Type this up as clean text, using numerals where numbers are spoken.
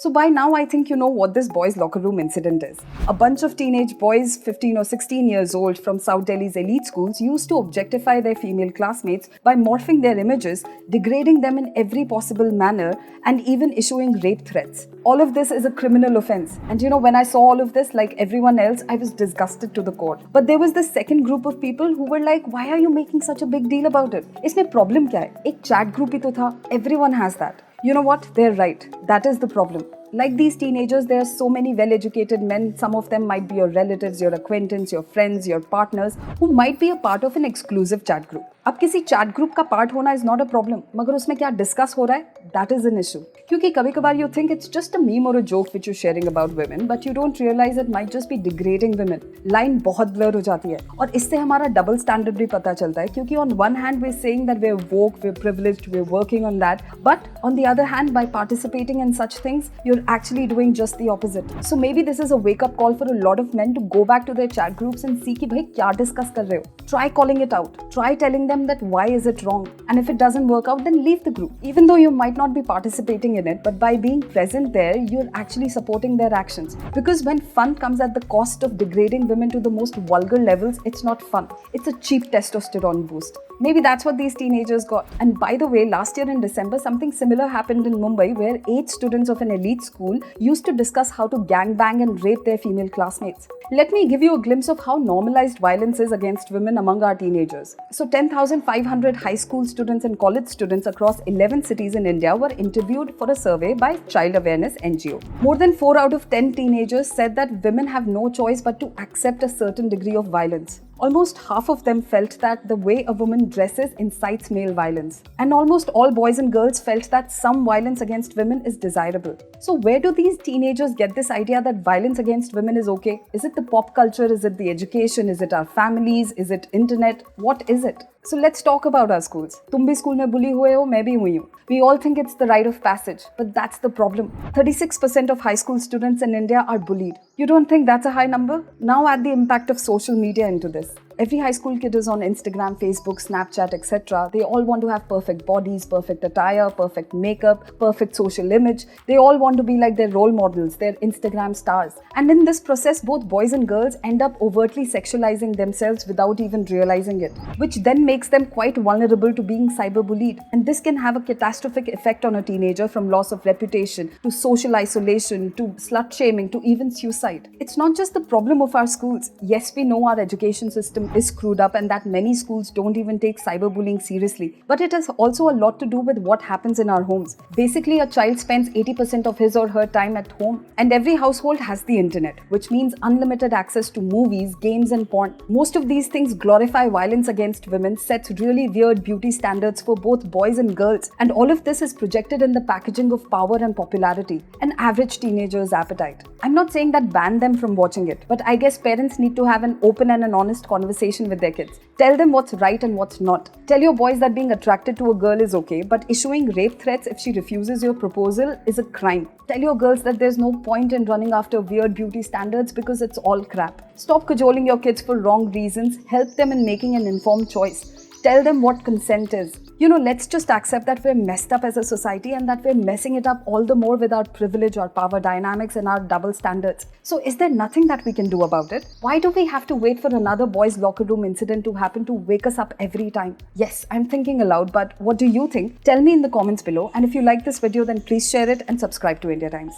So by now, I think you know what this boys' locker room incident is. A bunch of teenage boys, 15 or 16 years old, from South Delhi's elite schools used to objectify their female classmates by morphing their images, degrading them in every possible manner, and even issuing rape threats. All of this is a criminal offense. And you know, when I saw all of this, like everyone else, I was disgusted to the core. But there was the second group of people who were like, why are you making such a big deal about it? Isme problem kya hai? Ek chat group hi to tha. Everyone has that. You know what? They're right. That is the problem. Like these teenagers, there are so many well-educated men. Some of them might be your relatives, your acquaintance, your friends, your partners, who might be a part of an exclusive chat group. अब किसी chat group का part होना is not a problem, मगर उसमें क्या discuss हो रहा है, दैट इज एन इशू. क्योंकि कभी कभार you think it's just a meme और a joke which you sharing about women, but you don't realise it might just be degrading women. Line बहुत ब्लर हो जाती है और इससे हमारा डबल स्टैंडर्ड भी पता चलता है. क्योंकि on one hand we are saying that we are woke, we are privileged, we are working on that, but on the other hand by participating in such things you are actually doing just the opposite. So maybe this is a wake-up call for a lot of men to go back to their chat groups and see कि भाई क्या discuss कर रहे हो. Try calling it out. Try telling them that why is it wrong. And if it doesn't work out, then leave the group. Even though you might not be participating in it, but by being present there, you're actually supporting their actions. Because when fun comes at the cost of degrading women to the most vulgar levels, it's not fun. It's a cheap testosterone boost. Maybe that's what these teenagers got. And by the way, last year in December, something similar happened in Mumbai where 8 students of an elite school used to discuss how to gangbang and rape their female classmates. Let me give you a glimpse of how normalized violence is against women among our teenagers. So 10,500 high school students and college students across 11 cities in India were interviewed for a survey by Child Awareness NGO. More than 4 out of 10 teenagers said that women have no choice but to accept a certain degree of violence. Almost half of them felt that the way a woman dresses incites male violence. And almost all boys and girls felt that some violence against women is desirable. So where do these teenagers get this idea that violence against women is okay? Is it the pop culture? Is it the education? Is it our families? Is it internet? What is it? So let's talk about our schools. तुम भी school में बुली हुए हो, मैं भी हुई हूँ. We all think it's the rite of passage, but that's the problem. 36% of high school students in India are bullied. You don't think that's a high number? Now add the impact of social media into this. Every high school kid is on Instagram, Facebook, Snapchat, etc. They all want to have perfect bodies, perfect attire, perfect makeup, perfect social image. They all want to be like their role models, their Instagram stars. And in this process, both boys and girls end up overtly sexualizing themselves without even realizing it, which then makes them quite vulnerable to being cyberbullied. And this can have a catastrophic effect on a teenager, from loss of reputation to social isolation to slut shaming to even suicide. It's not just the problem of our schools. Yes, we know our education system is screwed up and that many schools don't even take cyberbullying seriously. But it has also a lot to do with what happens in our homes. Basically, a child spends 80% of his or her time at home, and every household has the internet, which means unlimited access to movies, games and porn. Most of these things glorify violence against women, sets really weird beauty standards for both boys and girls, and all of this is projected in the packaging of power and popularity, an average teenager's appetite. I'm not saying that ban them from watching it, but I guess parents need to have an open and an honest conversation with their kids. Tell them what's right and what's not. Tell your boys that being attracted to a girl is okay, but issuing rape threats if she refuses your proposal is a crime. Tell your girls that there's no point in running after weird beauty standards because it's all crap. Stop cajoling your kids for wrong reasons. Help them in making an informed choice. Tell them what consent is. You know, let's just accept that we're messed up as a society and that we're messing it up all the more with our privilege, our power dynamics and our double standards. So is there nothing that we can do about it? Why do we have to wait for another boys' locker room incident to happen to wake us up every time? Yes, I'm thinking aloud, but what do you think? Tell me in the comments below, and if you like this video, then please share it and subscribe to India Times.